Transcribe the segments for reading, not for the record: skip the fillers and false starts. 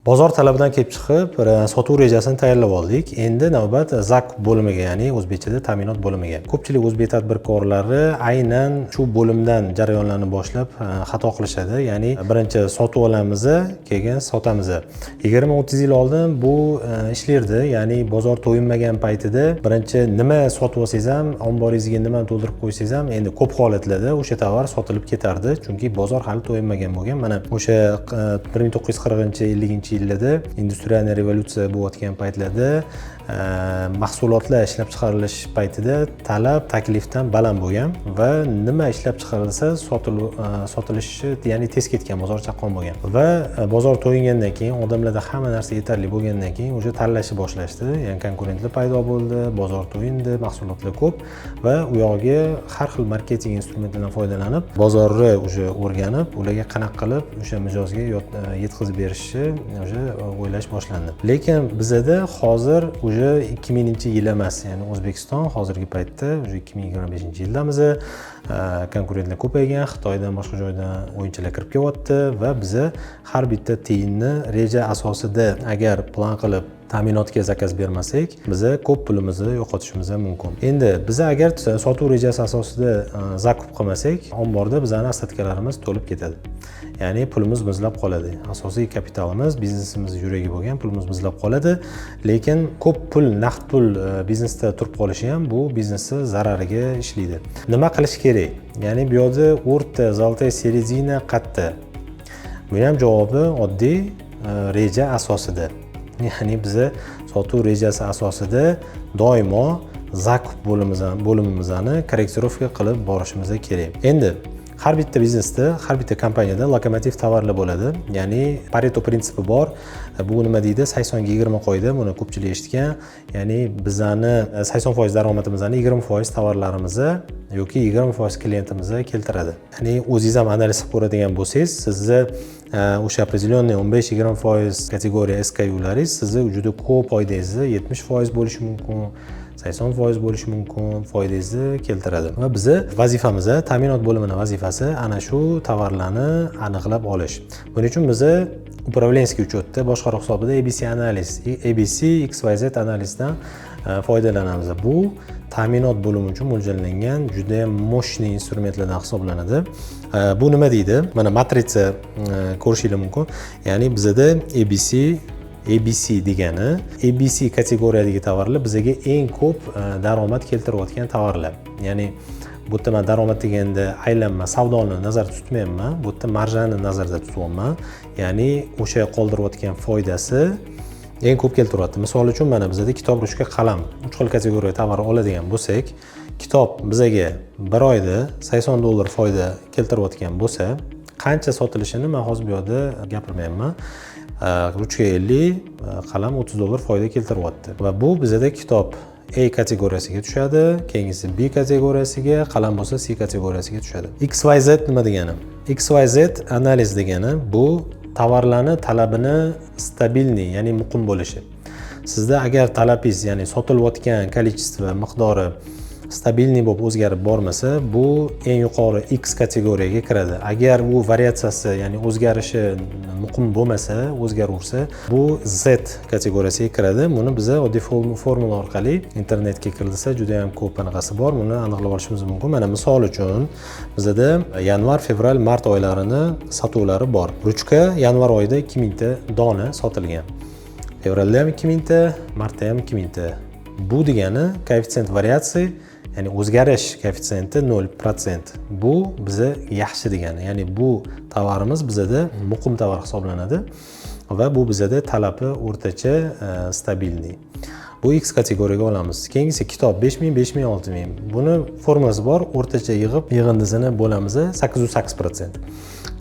Bozor talabidan kelib chiqib, sotuv rejasini tayyorlab oldik. Endi navbat zakup bo'limiga, ya'ni o'zbekchada ta'minot bo'limiga. Ko'pchilik o'zbek tadbirkorlari aynan shu bo'limdan jarayonlarni boshlab xato qilishadi. Ya'ni birinchi sotib olamiz, keyin sotamiz. 20-30 yil oldin bu ishlardi. Ya'ni bozor to'yinmagan paytida birinchi nima sotib olsangiz ham, omboringizga nima to'ldirib qo'ysangiz ham, endi ko'p holatlarda o'sha tovar sotilib ketardi, chunki bozor hali to'yinmagan bo'lgan. Mana o'sha 1940-50 yillarda industrial revolyutsiya bo'layotgan paytlarda mahsulotlar ishlab chiqarilish paytida talab taklifdan baland bo'lgan va nima ishlab chiqarilsa sotilishi, ya'ni tez ketgan, bozor chaqqon bo'lgan va bozor to'yingandan keyin odamlarda hamma narsa yetarli bo'lgandan keyin o'sha tanlashni boshlashdi. Ya'ni konkurentlar paydo bo'ldi, bozor to'yindi, mahsulotlar ko'p va u yog'iga har xil marketing instrumentlaridan foydalanib, bozorni o'sha o'rganib, ularga qanaqa qilib o'sha mijozga yetkazib berishni o'sha o'ylash boshlandi. Lekin bizda hozir 2000-yil emas, ya'ni O'zbekiston hozirgi paytda 2025-yildamiz. Konkurentlar ko'paygan, Xitoydan boshqa joydan o'yinchilar kirib kelyapti va biz har bitta tiyinni reja asosida agar plan qilib ta'minotga zakaz bermasak, biz ko'p pulimizni yo'qotishimiz mumkin. Endi biz agar sotuv rejasi asosida zakup qilmasak, omborda bizning ostatkalarimiz to'lib ketadi. Ya'ni pulimiz muzlab qoladi. Asosiy kapitalimiz, biznesimiz yuragi bo'lgan pulimiz muzlab qoladi. Lekin ko'p pul, naqd pul biznesda turib qolishi ham bu biznesni zarariga ishlaydi. Nima qilish kerak? Ya'ni bu yerda o'rta, zolotaya serezina qayerda? Bu ham javobi oddiy, reja asosida. Ya'ni biz sotuv rejasi asosida doimo zakup bo'limimizni korrektirovka qilib borishimiz kerak. Endi har bitta biznesda, har bitta kompaniyada lokomotiv tovarlar bo'ladi. Ya'ni Pareto prinsipi bor. Bu nima deydi? 80-20 qoida. Buni ko'pchilik eshitgan. Ya'ni bizani 80% daromadimizni 20% tovarlarimizni yoki 20% klientimizga keltiradi. Ya'ni o'zingiz ham analiz qilib ko'radigan bo'lsangiz, sizni o'sha определенный 15-20% kategoriya SKUlaringiz sizni juda ko'p foydangizni 70% bo'lishi mumkin. 80% bo'lishi mumkin, foydangizni keltiradi. Va bizi vazifamiz, ta'minot bo'limining vazifasi ana shu tovarlarni aniqlab olish. Buning uchun biz upravlenskiy uchetda boshqaruv hisobida ABC analiz, ABC XYZ analizdan foydalanamiz. Bu ta'minot bo'limi uchun mo'ljallangan juda ham moshniy instrumentlardan hisoblanadi. Bu nima deydi? Mana matritsa ko'rishingiz mumkin. Ya'ni bizda ABC degani, ABC kategoriyadagi tovarlar bizga eng ko'p daromad keltirayotgan tovarlar. Ya'ni bu yerda men daromad deganda aylanma, savdoni nazarda tutmayapman, bu yerda marjani nazarda tutyapman. Ya'ni o'sha qoldirayotgan foydasi eng ko'p keltiryapti. Misol uchun mana bizda kitob, ruchka, qalam 3 xil kategoriya tovar oladigan bo'lsak, kitob bizga 1 oyda $80 foyda keltirayotgan bo'lsa, qancha sotilishini men hozir bu yerda gapirmayapman. Ruchka 50, qalam $30 foyda keltiryapti. Va bu bizda kitob A kategoriyasiga tushadi, keyingisi B kategoriyasiga, qalam bo'lsa C kategoriyasiga tushadi. XYZ nima degani? XYZ analiz degani bu tovarlarning talabini stabilniy, ya'ni muqim bo'lishi. Sizda agar talabingiz, ya'ni sotilayotgan kolичество, miqdori stabilniy bo'lib o'zgarib bormasa, bu eng yuqori X kategoriyaga kiradi. Agar u variatsiyasi, ya'ni o'zgarishi muqim bo'lmasa, o'zgarursa, bu Z kategoriyasiga kiradi. Buni biz oddiy formula orqali internetga kirilsa juda ham ko'p anaqasi bor. Buni aniqlab olishimiz mumkin. Mana misol uchun bizda yanvar, fevral, mart oylarini sotuvlari bor. Ruchka yanvar oyida 2000 ta dona sotilgan. Fevralda ham 2000 ta, martda ham 2000 ta. Bu degani koeffitsient variatsiya, ya'ni o'zgarish koeffitsiyenti 0%. Bu biza yaxshi degani. Ya'ni bu tovarimiz bizda muqim tovar hisoblanadi va bu bizda talabi o'rtacha stabilniy. Bu X kategoriyaga olamiz. Keyingisi kitob 5000, 5000, 6000. Buni formulasi bor. O'rtacha yig'ib yig'indisini bo'lamiz 808%.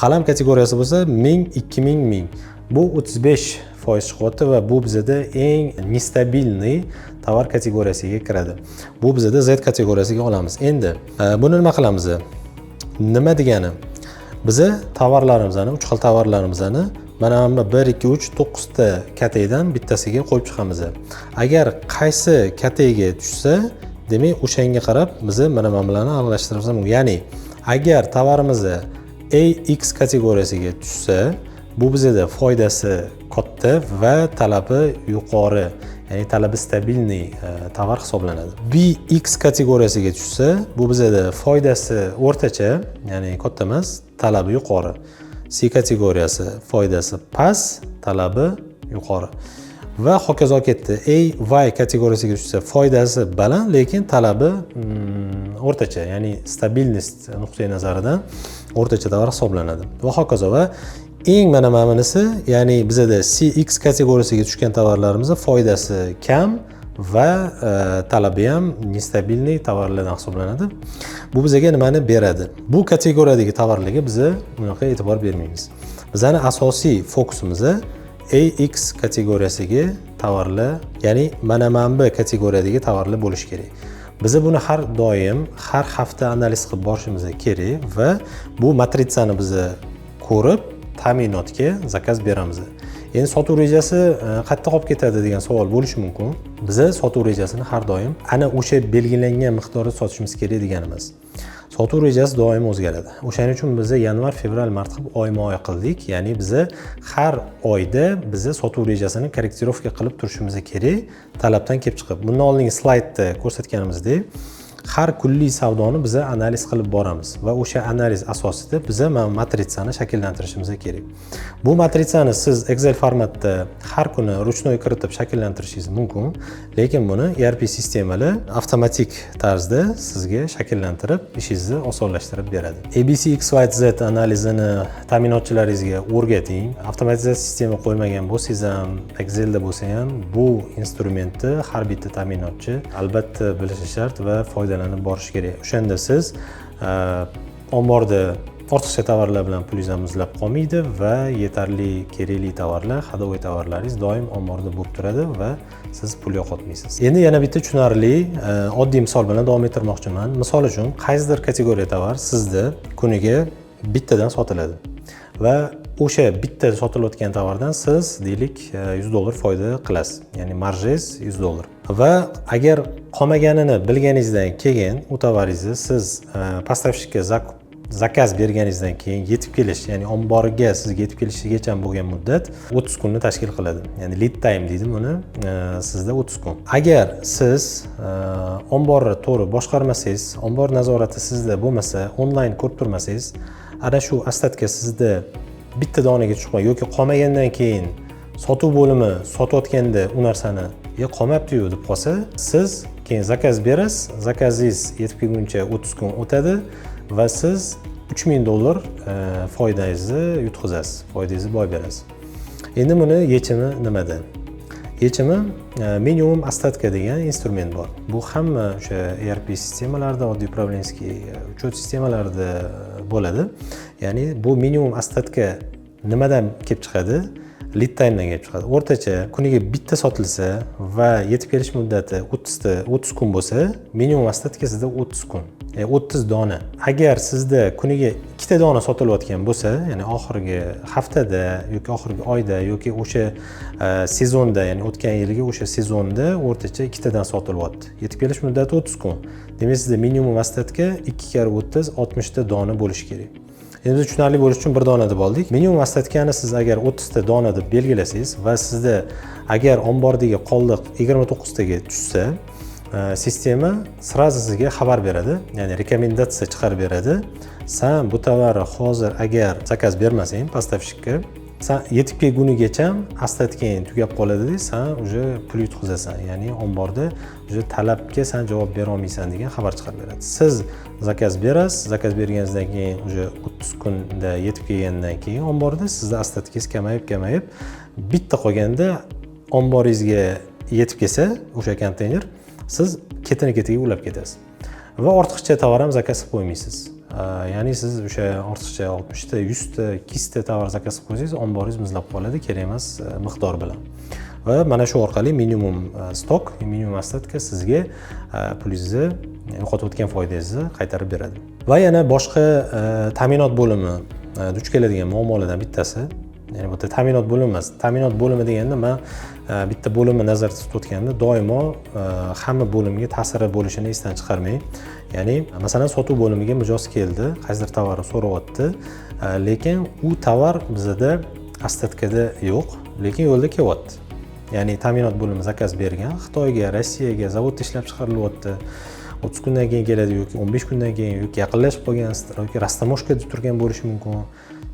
Qalam kategoriyasi bo'lsa 1000, 2000, 1000. Bu 35% chiqyapti va bu bizda eng nestabilniy tovar kategoriyasiga kiradi. Bu bizda Z kategoriyasiga olamiz. Endi buni nima qilamiz? Nima degani? Biz tovarlarimizni, 3 xil tovarlarimizni mana 1, 2, 3, 9 ta kategoriyadan bittasiga qo'yib chiqamiz. Agar qaysi kategoriyaga tushsa, demak o'shanga qarab biz mana bularni aniqlashtiramiz. Ya'ni agar tovarimiz AX kategoriyasiga tushsa, Bu bizda foydasi katta va talabi yuqori, ya'ni talabi stabilniy tovar hisoblanadi. BX kategoriyasiga tushsa, bu bizda foydasi o'rtacha, ya'ni katta emas, talabi yuqori. C kategoriyasi foydasi past, talabi yuqori. Va hokazo ketdi. Y kategoriyasiga tushsa, foydasi baland, lekin talabi o'rtacha, ya'ni stabilnost nuqtai nazaridan o'rtacha tovar hisoblanadi. Va hokazo. Va eng mana bunisi, ya'ni bizda CX kategoriyasiga tushgan tovarlarimiz foydasi kam va talabi ham nestabilniy tovarlardan hisoblanadi. Bu bizga nimani beradi? Bu kategoriyadagi tovarlarga biz bunaqa e'tibor bermaymiz. Bizning asosiy fokusimiz AX kategoriyasiga tovarlar, ya'ni mana bu kategoriyadagi tovarlar bo'lishi kerak. Biz buni har doim, har hafta analiz qilib borishimiz kerak va bu matritsani biz ko'rib ta'minotga zakaz beramiz. Endi sotuv rejasi qayerda qolib ketadi degan savol bo'lishi mumkin. Biz sotuv rejasini har doim ana o'sha belgilangan miqdorda sotishimiz kerak deganimiz. Sotuv rejasi doim o'zgaradi. O'shaning uchun biz yanvar, fevral, mart qilib oyma-oy qildik. Ya'ni biz har oyda biz sotuv rejasini korrektirovka qilib turishimiz kerak, talabdan kelib chiqib. Bundan oldingi slaydda ko'rsatganimizdek, har kunlik savdoni biz analiz qilib boramiz va o'sha analiz asosida biz matritsani shakllantirishimiz kerak. Bu matritsani siz Excel formatda har kuni ruchnoy kiritib shakllantirishingiz mumkin, lekin buni ERP sistemalar avtomatik tarzda sizga shakllantirib, ishingizni osonlashtirib beradi. ABC XYZ analizini ta'minotchilaringizga o'rgating. Avtomatizatsiya sistema qo'ymagan bo'lsangiz ham, Excelda bo'lsa ham bu instrumentni har bitta ta'minotchi albatta bilishi shart va foydalanib borish kerak. O'shanda siz omborda ortiqcha tovarlar bilan pulingiz muzlab qolmaydi va yetarli kerakli tovarlar, hadovoy tovarlaringiz doim omborda bo'lib turadi va siz pul yo'qotmaysiz. Endi yana bitta tushunarli, oddiy misol bilan davom ettirmoqchiman. Misol uchun, qaysidir kategoriya tovar sizda kuniga bittadan sotiladi va o'sha bitta sotilayotgan tovardan siz deylik $100 foyda qilasiz, ya'ni marjangiz $100. Va agar qolmaganini bilganingizdan keyin u tovaringizni siz поставщикка zakaz berganingizdan keyin yetib kelish, ya'ni omboriga sizga yetib kelishigacha bo'lgan muddat 30 kunni tashkil qiladi. Ya'ni lead time deydi buni, sizda 30 kun. Agar siz omborni to'g'ri boshqarmasangiz, ombor nazorati sizda bo'lmasa, onlayn ko'rib turmasangiz, ana shu ostatga sizda bitta donaga tushib yoki qolmagandan keyin sotuv bo'limi sotayotganda u narsani qolmabdi-yu deb qolsa, siz keyin zakaz berasiz, zakazingiz yetib kelguncha 30 kun o'tadi va siz $3000 foydangizni yutqizasiz, foydangizni boy berasiz. Endi buni yechimi nimada? Yechimi minimum ostatka degan instrument bor. Bu hamma o'sha ERP sistemalarida, oddiy upravlenskiy uchet sistemalarida bo'ladi. Ya'ni bu minimum ostatka nimadan kelib chiqadi? Lead time dan kelib chiqadi. O'rtacha kuniga bitta sotilsa va yetib kelish muddati 30 kun bo'lsa, minimum ostatka sizda 30 kun. 30 dona. Agar sizda kuniga 2 dona sotilayotgan bo'lsa, ya'ni oxirgi haftada yoki oxirgi oyda yoki o'sha sezonda, ya'ni o'tgan yilgi o'sha sezonda o'rtacha 2 dan sotilyapti. Yetib kelish muddati 30 kun. Demak, sizda minimum ostatka 2 kar 30 60 ta dona bo'lishi kerak. Endi tushunarli bo'lish uchun bir dona deb oldik. Minimum ostatkani siz agar 30 ta dona deb belgilasangiz va sizda agar ombordagi qoldiq 29 taga tushsa, sistema sразу sizga xabar beradi, ya'ni rekomendatsiya chiqarib beradi. Sen bu tovarni hozir agar zakaz bermasang поставщикка, sen yetib kelgunigacha ostatkang tugab qoladi, sen уже pul yutqizasan, ya'ni omborda уже talabga sen javob bera olmaysan degan xabar chiqarib beradi. Siz zakaz berasiz, zakaz berganingizdan keyin уже 30 kunda yetib kelgandan keyin omborda sizda ostatkangiz kamayib bitta qolganda omboringizga yetib kelsa o'sha konteyner, siz ketiga ulab ketasiz va ortiqcha tovar ham zakaz qilib qo'ymaysiz. Ya'ni siz o'sha ortiqcha 60 ta, 100 ta, 200 ta tovar zakaz qilib qo'ysangiz, omboringiz muzlab qoladi, kerak emas miqdor bilan. Va mana shu orqali minimum stok, minimum ostatka sizga pulingizni, yo'qotayotgan foydangizni qaytarib beradi. Va yana boshqa ta'minot bo'limi duch keladigan muammolardan bittasi, ya'ni bu ta'minot bo'limi emas. Ta'minot bo'limi deganda men bitta bo'limni nazarda tutayotganda doimo hamma bo'limga ta'siri bo'lishini esdan chiqarmang. Ya'ni masalan sotuv bo'limiga mijoz keldi, qaysidir tovarni so'rayapti, lekin u tovar bizda Astatkada yo'q, lekin yo'lda kelyapti. Ya'ni ta'minot bo'limi zakaz bergan, Xitoyga, Rossiyaga zavodda ishlab chiqarilyapti. 30 kundan keyin keladi yoki 15 kundan keyin yoki yaqinlashib qolgansizlar yoki rastamoshkada turgan bo'lishi mumkin.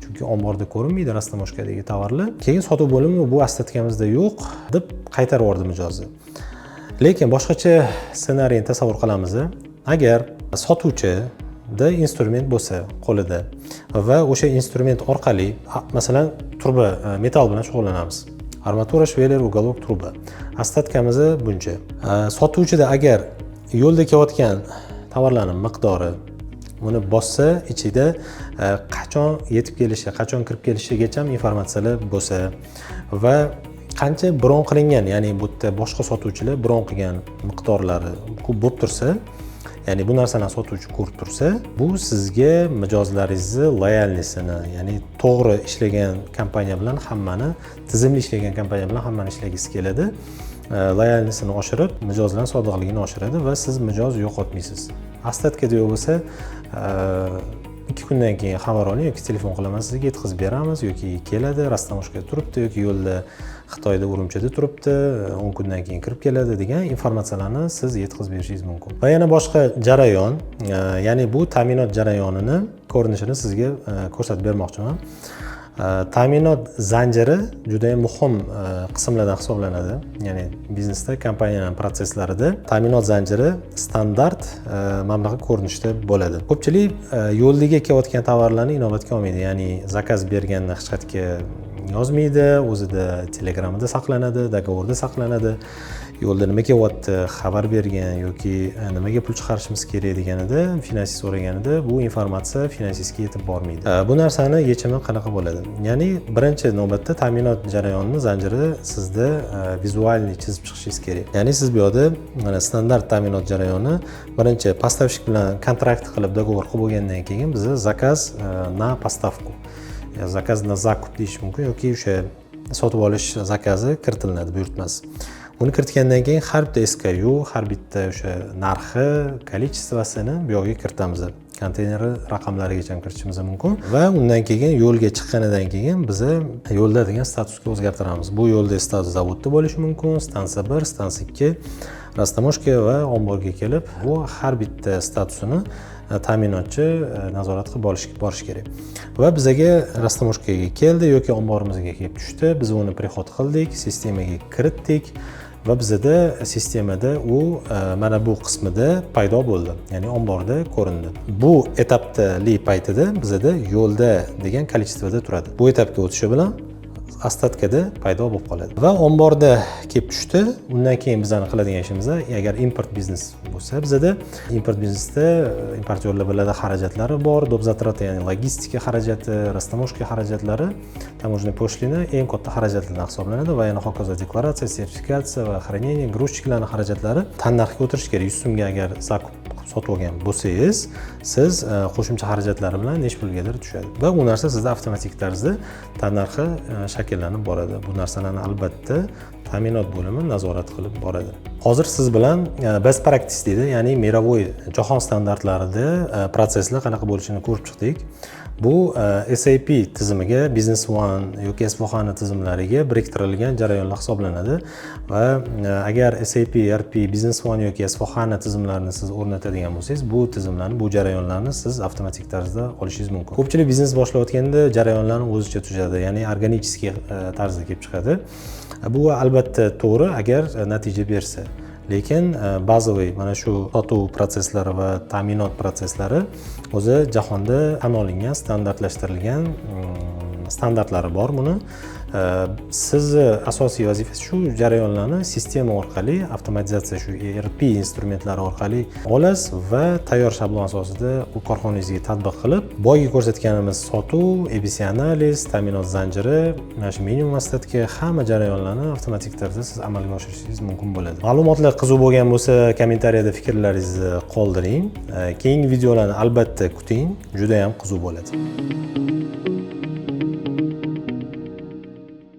Chunki omborda ko'rinmaydi rastamoshkadagi tovarlar. Keyin sotuv bo'limi bu astatkamizda yo'q deb qaytarib yubordi mijozni. Lekin boshqacha ssenariyni tasavvur qilamiz. Agar sotuvchida instrument bo'lsa qo'lida va o'sha instrument orqali, masalan, turba metal bilan shug'ullanamiz. Armatura, shveler, uголок, truba. Astatkamiz buncha. Sotuvchida agar yo'lda kelayotgan tovarlarning miqdori uni bossa, ichida qachon yetib kelishi, qachon kirib kelishigacha informatsiyalar bo'lsa va qancha bron qilingan, ya'ni bu yerda boshqa sotuvchilar bron qilgan miqdorlari ko'p bo'lib tursa, ya'ni bu narsani sotuvchi ko'rib tursa, bu sizga mijozlaringizni loyalnisini, ya'ni to'g'ri ishlagan kompaniya bilan hammani, tizimli ishlagan kompaniya bilan hammani ishlagisi keladi. Loyalnisini oshirib, mijozlar sodiqligini oshiradi va siz mijoz yo'qotmaysiz. Astatkada yo'q bo'lsa, 2 kundan keyin xabar oling yoki telefon qilaman sizga, yetkazib beramiz yoki keladi, rastamoshkada turibdi yoki yo'lda Xitoyda Urumchida turibdi, 10 kundan keyin kirib keladi degan informatsiyalarni siz yetkazib berishingiz mumkin. Va yana boshqa jarayon, ya'ni bu ta'minot jarayonini ko'rinishini sizga ko'rsatib bermoqchiman. Ta'minot zanjiri juda ham muhim qismlardan hisoblanadi. Ya'ni biznesda, kompaniyaning protsesslarida ta'minot zanjiri standart mana bunaqa ko'rinishda bo'ladi. Ko'pchilik yo'ldaga kelayotgan tovarlarni inobatga olmaydi. Ya'ni zakaz berganini hech qayerga yozmaydi, o'zida telegramida saqlanadi, dogovorda saqlanadi. Yo'lda nima kelyapti, xabar bergan yoki nimaga pul chiqarishimiz kerak deganida, finansist so'raganida bu informatsiya finansistga yetib bormaydi. Bu narsani yechimi qanaqa bo'ladi? Ya'ni birinchi navbatda ta'minot jarayonini zanjiri sizda vizualni chizib chiqishingiz kerak. Ya'ni siz bu yerda mana standart ta'minot jarayoni birinchi поставщик bilan kontrakt qilib dogovor qilib bo'lgandan keyin biz zakaz na поставку, zakaz na zakup deyish mumkin yoki o'sha sotib olish zakazi kiritiladi, buyurtmasi. Uni kiritgandan keyin har bitta SKU, har bitta o'sha narxi, kolичествосini bu yerga kiritamiz. Konteyner raqamlarigacha kiritishimiz mumkin va undan keyin yo'lga chiqqanidan keyin biz yo'lda degan statusga o'zgartiramiz. Bu yo'lda status zavodda bo'lishi mumkin, stansiya 1, stansiya 2, rastamoshka va omborga kelib, bu har bitta statusini ta'minotchi nazorat qilib borish kerak. Va bizaga rastamoshkaga keldi yoki omborimizga kelib tushdi, biz uni prihod qildik, sistemaga kiritdik va bizda sistemada u mana bu qismida paydo bo'ldi, ya'ni omborda ko'rindi. Bu etapdagi paytida bizda yo'lda degan kolичествоda turadi. Bu etapga o'tishi bilan astatkada paydo bo'lib qoladi va omborda kelib tushdi. Undan keyin bizning qiladigan ishimiz, agar import biznes bo'lsa, bizda import biznesda importyorlar biladi xarajatlari bor, dobzatrata, ya'ni logistika xarajati, rastamoshka xarajatlari, taможенный po'stlina eng katta xarajatlardan hisoblanadi va yana hokazo deklaratsiya, sertifikatsiya va хранение, грузчикларning xarajatlari tannarxga o'tirish kerak. 100 so'mga agar zakup sotib olgan bo'lsangiz, siz qo'shimcha xarajatlari bilan necha pulgadir tushadi va bu narsa sizda avtomatik tarzda tannarxi shakllanib boradi. Bu narsalarni albatta ta'minot bo'limi nazorat qilib boradi. Hozir siz bilan best practice deydi, ya'ni mировой jahon standartlarida protsesslar qanaqa bo'lishini ko'rib chiqdik. Bu SAP tizimiga, Business One yoki S4HANA tizimlariga biriktirilgan jarayonlar hisoblanadi va agar SAP, ERP, Business One yoki S4HANA tizimlarini siz o'rnatadigan bo'lsangiz, bu tizimlarni, bu jarayonlarni siz avtomatik tarzda olishingiz mumkin. Ko'pchilik biznes boshlayotganda jarayonlarni o'zicha tuzadi, ya'ni organik tarzda kelib chiqadi. Bu albatta to'g'ri agar natija bersa. Lekin bazaviy mana shu sotuv prosesslari va ta'minot prosesslari o'zi jahonda tan olingan, standartlashtirilgan standartlari bor buni. Sizni asosiy vazifangiz shu jarayonlarni sistema orqali, avtomatizatsiya shu ERP instrumentlari orqali olasiz va tayyor shablon asosida u korxonangizga tatbiq qilib, boyagi ko'rsatganimiz sotuv, ABC analiz, ta'minot zanjiri, mana shu minimum astatka hamma jarayonlarni avtomatik tarzda siz amalga oshirishingiz mumkin bo'ladi. Ma'lumotlar qiziq bo'lgan bo'lsa, kommentariyada fikrlaringizni qoldiring. Keyingi videolarni albatta kuting, juda ham qiziq bo'ladi.